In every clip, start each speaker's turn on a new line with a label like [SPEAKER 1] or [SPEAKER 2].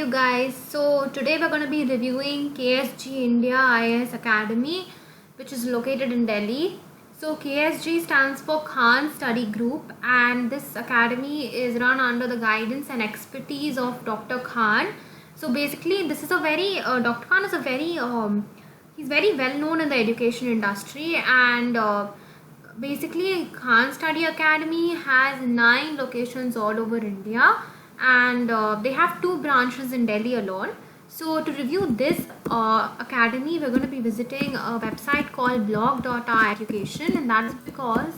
[SPEAKER 1] you guys. So today we're going to be reviewing KSG India IAS Academy, which is located in Delhi. So KSG stands for Khan Study Group, and this academy is run under the guidance and expertise of Dr. Khan. So basically this is a very Dr. Khan is a very he's very well known in the education industry, and basically Khan Study Academy has 9 locations all over India, and they have 2 branches in Delhi alone. So to review this academy, we're going to be visiting a website called blog.oureducation, and that is because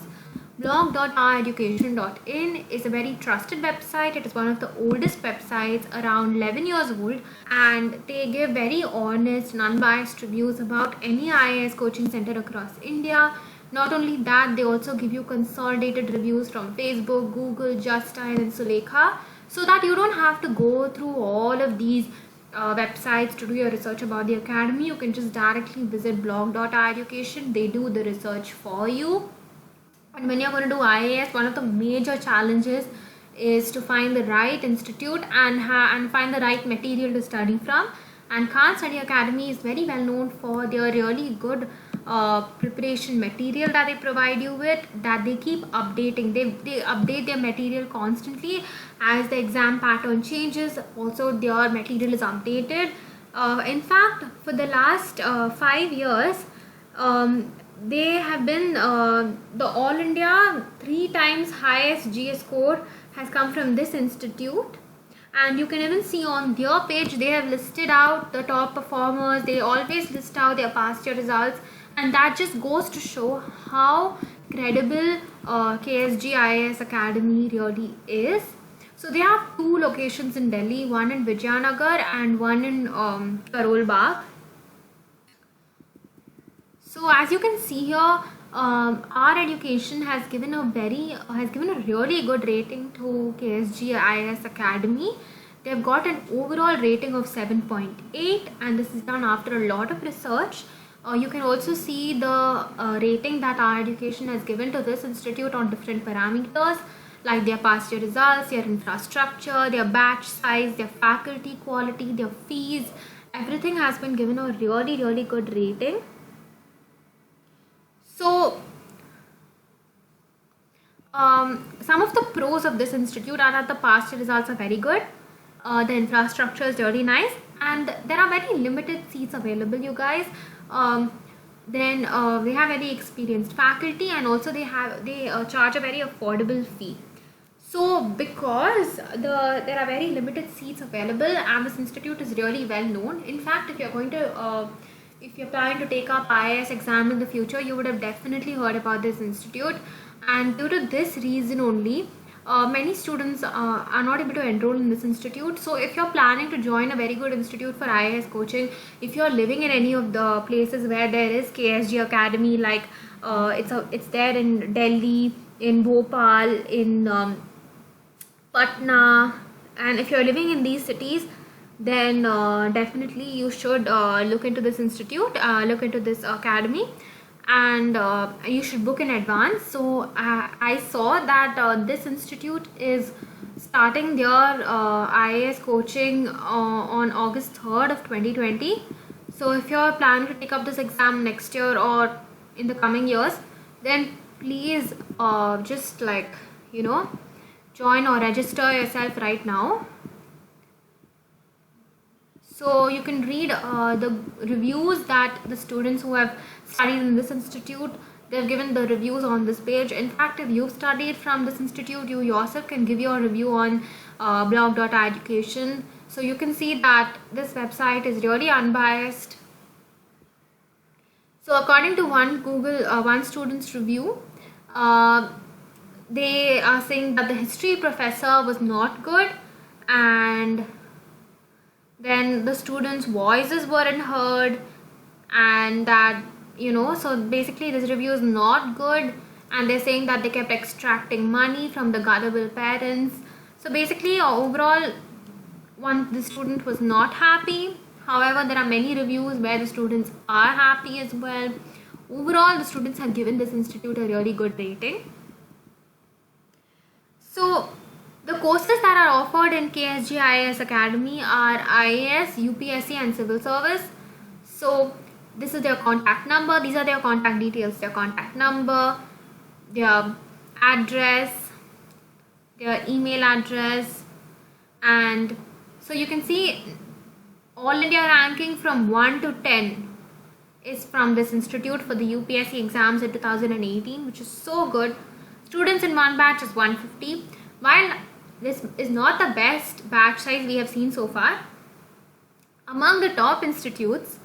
[SPEAKER 1] blog.oureducation.in is a very trusted website. It is one of the oldest websites, around 11 years old, and they give very honest and unbiased reviews about any IAS coaching center across India. Not only that, they also give you consolidated reviews from Facebook, Google, Justdial, and Sulekha, so that you don't have to go through all of these websites to do your research about the academy. You can just directly visit blog.oureducation. They do the research for you. And when you're going to do IAS, one of the major challenges is to find the right institute and find the right material to study from. And Khan Study Academy is very well known for their really good preparation material that they provide you with, that they keep updating. They update their material constantly as the exam pattern changes. Also their material is updated. In fact, for the last 5 years, they have been the All India 3 times highest GS score has come from this institute. And you can even see on their page they have listed out the top performers. They always list out their past year results, and that just goes to show how credible KSG IAS Academy really is. So they have 2 locations in Delhi, one in Vijayanagar and one in Karol Bagh. So as you can see here, our education has given a really good rating to KSG IAS Academy. They've got an overall rating of 7.8, and this is done after a lot of research. You can also see the rating that our education has given to this institute on different parameters, like their past year results, their infrastructure, their batch size, their faculty quality, their fees. Everything has been given a really good rating. So some of the pros of this institute are that the past year results are very good, the infrastructure is really nice, and there are very limited seats available, you guys. Then they have very experienced faculty, and also they charge a very affordable fee. So because there are very limited seats available, and this institute is really well known. In fact, if you're planning to take up IAS exam in the future, you would have definitely heard about this institute. And due to this reason only, many students are not able to enroll in this institute. So if you're planning to join a very good institute for IAS coaching, if you're living in any of the places where there is KSG Academy, like it's there in Delhi, in Bhopal, in Patna, and if you're living in these cities, then definitely you should look into this institute, look into this academy, and you should book in advance. So I saw that this institute is starting their IAS coaching on August 3rd of 2020. So if you're planning to take up this exam next year or in the coming years, then please just join or register yourself right now. So you can read the reviews that the students who have studied in this institute, they've given the reviews on this page. In fact, if you've studied from this institute, you yourself can give your review on blog.oureducation. So you can see that this website is really unbiased. So according to one student's review, they are saying that the history professor was not good, and then the students' voices weren't heard, and that so basically this review is not good, and they're saying that they kept extracting money from the gullible parents. So basically overall the student was not happy. However, there are many reviews where the students are happy as well. Overall, the students have given this institute a really good rating. So The courses that are offered in KSG IAS Academy are IAS, UPSC and Civil Service. So this is their contact number, these are their contact details, their contact number, their address, their email address, and so you can see All India ranking from 1 to 10 is from this institute for the UPSC exams in 2018, which is so good. Students in one batch is 150. While this is not the best batch size we have seen so far, among the top institutes,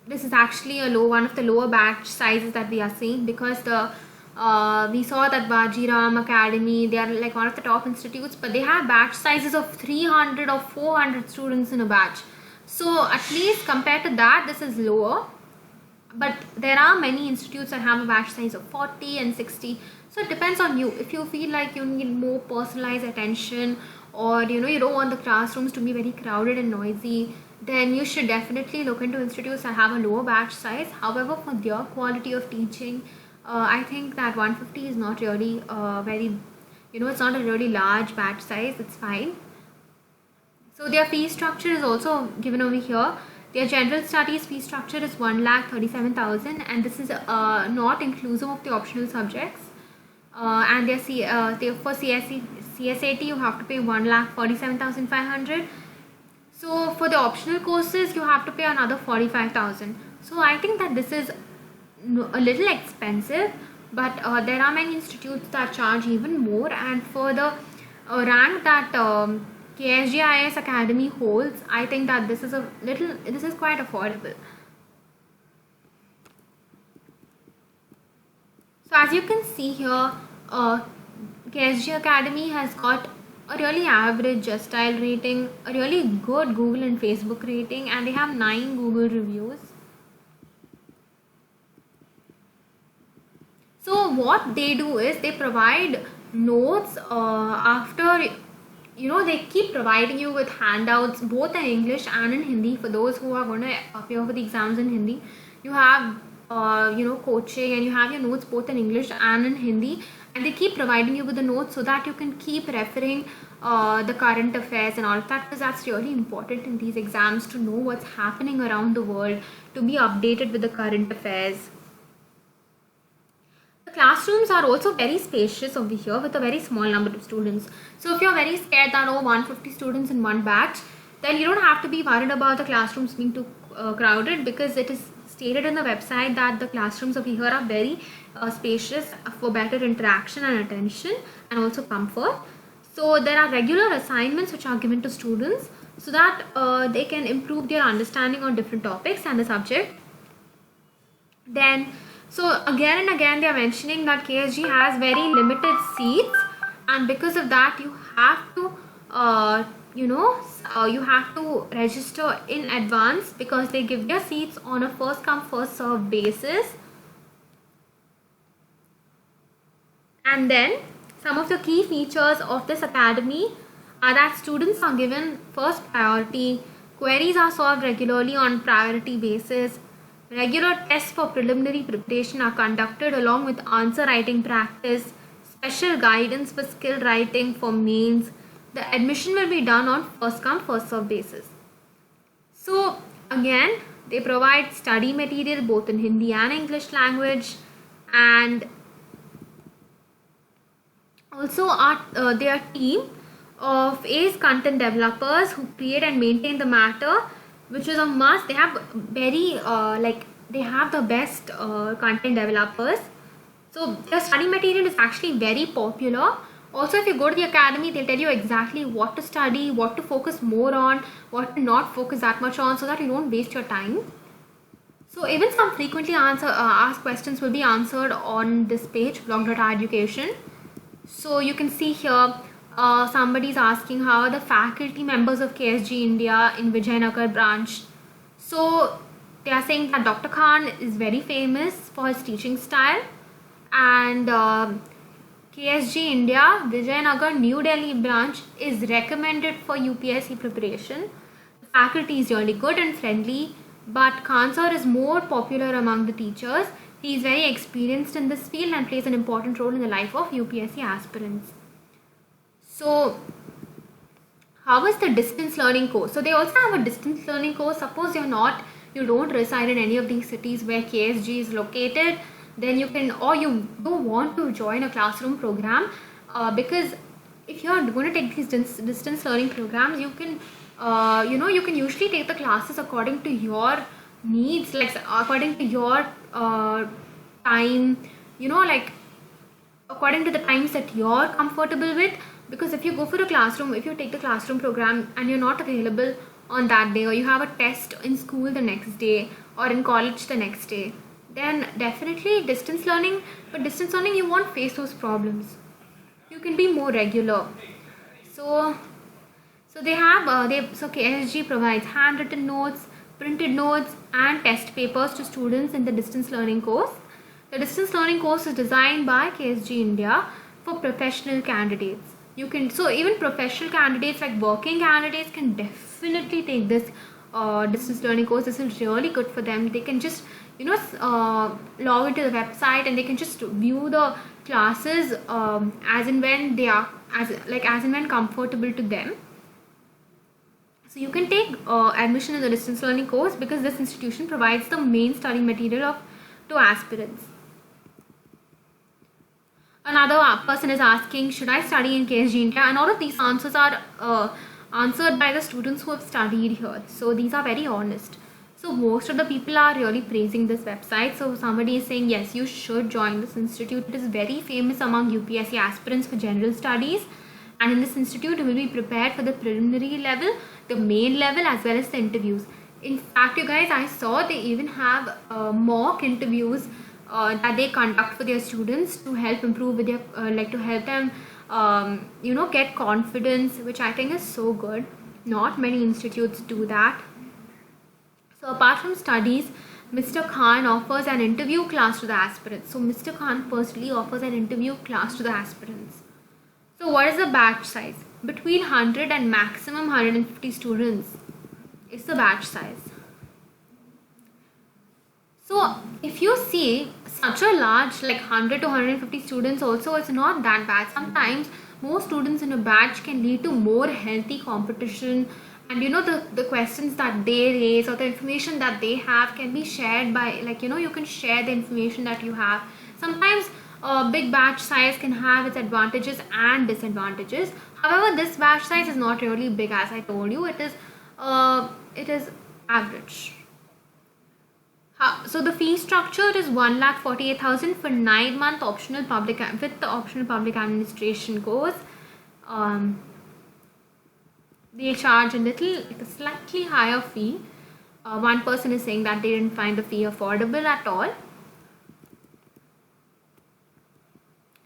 [SPEAKER 1] this is actually one of the lower batch sizes that we are seeing, because we saw that Bajiram Academy, they are like one of the top institutes, but they have batch sizes of 300 or 400 students in a batch. So at least compared to that, this is lower. But there are many institutes that have a batch size of 40 and 60. So it depends on you. If you feel like you need more personalized attention, or you don't want the classrooms to be very crowded and noisy, then you should definitely look into institutes that have a lower batch size. However, for their quality of teaching, I think that 150 is not really very, it's not a really large batch size. It's fine. So their fee structure is also given over here. Their general studies fee structure is 1,37,000, and this is not inclusive of the optional subjects. And for CSAT you have to pay 1,47,500. So for the optional courses you have to pay another 45,000. So I think that this is a little expensive, but there are many institutes that charge even more, and for the rank that KSG IAS Academy holds, I think that this is quite affordable. So as you can see here, KSG Academy has got a really average Justile rating, a really good Google and Facebook rating, and they have 9 Google reviews. So what they do is they provide notes after, they keep providing you with handouts both in English and in Hindi. For those who are going to appear for the exams in Hindi, you have coaching, and you have your notes both in English and in Hindi, and they keep providing you with the notes so that you can keep referring the current affairs and all of that, because that's really important in these exams, to know what's happening around the world, to be updated with the current affairs. The classrooms are also very spacious over here with a very small number of students. So if you're very scared that 150 students in one batch, then you don't have to be worried about the classrooms being too crowded, because it is stated in the website that the classrooms over here are very spacious for better interaction and attention, and also comfort. So there are regular assignments which are given to students so that they can improve their understanding on different topics and the subject. Then, so again and again they are mentioning that KSG has very limited seats, and because of that you have to you have to register in advance, because they give their seats on a first come first serve basis. And then some of the key features of this academy are that students are given first priority, queries are solved regularly on priority basis, regular tests for preliminary preparation are conducted along with answer writing practice, special guidance for skill writing for mains. The admission will be done on first come first serve basis. So again, they provide study material both in Hindi and English language, and also their team of ACE content developers who create and maintain the matter, which is a must. They have very they have the best content developers. So the study material is actually very popular. Also, if you go to the academy, they'll tell you exactly what to study, what to focus more on, what to not focus that much on, so that you don't waste your time. So even some frequently asked questions will be answered on this page, blog.education. So you can see here, somebody is asking how are the faculty members of KSG India in Vijayanagar branch. So they are saying that Dr. Khan is very famous for his teaching style, and KSG India Vijayanagar New Delhi branch is recommended for UPSC preparation. The faculty is really good and friendly, but Khan sir is more popular among the teachers. He is very experienced in this field and plays an important role in the life of UPSC aspirants. So how is the distance learning course? So they also have a distance learning course. Suppose you don't reside in any of these cities where KSG is located, then you can, or you don't want to join a classroom program, because if you're going to take these distance learning programs, you can you can usually take the classes according to your needs, like according to your time, like according to the times that you're comfortable with. Because if you go for a classroom, if you take the classroom program and you're not available on that day, or you have a test in school the next day or in college the next day, then definitely distance learning. But distance learning, you won't face those problems, you can be more regular. So they have so KSG provides handwritten notes, printed notes and test papers to students in the distance learning course. The distance learning course is designed by KSG India for professional candidates. So even professional candidates, like working candidates, can definitely take this distance learning course. This is really good for them. They can just log into the website and they can just view the classes as and when they are, as and when comfortable to them. So you can take admission in the distance learning course because this institution provides the main study material to aspirants. Another person is asking, should I study in KSG India? And all of these answers are answered by the students who have studied here. So these are very honest. So most of the people are really praising this website. So somebody is saying, yes, you should join this institute. It is very famous among UPSC aspirants for general studies. And in this institute, you will be prepared for the preliminary level, the main level, as well as the interviews. In fact, you guys, I saw they even have mock interviews that they conduct for their students to help improve with their, to help them, get confidence, which I think is so good. Not many institutes do that. So apart from studies, Mr. Khan offers an interview class to the aspirants. So Mr. Khan personally offers an interview class to the aspirants. So what is the batch size? Between 100 and maximum 150 students is the batch size. So if you see such a large, like 100 to 150 students also, it's not that bad. Sometimes more students in a batch can lead to more healthy competition, and the questions that they raise or the information that they have can be shared by, you can share the information that you have. Sometimes a big batch size can have its advantages and disadvantages. However, this batch size is not really big, as I told you. It is average. So the fee structure is 1,48,000 for 9-month optional public with the optional public administration course. They charge a slightly higher fee. One person is saying that they didn't find the fee affordable at all.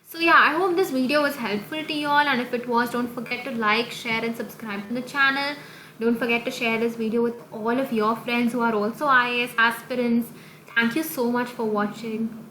[SPEAKER 1] So yeah, I hope this video was helpful to you all, and if it was, don't forget to like, share and subscribe to the channel. Don't forget to share this video with all of your friends who are also IAS aspirants. Thank you so much for watching.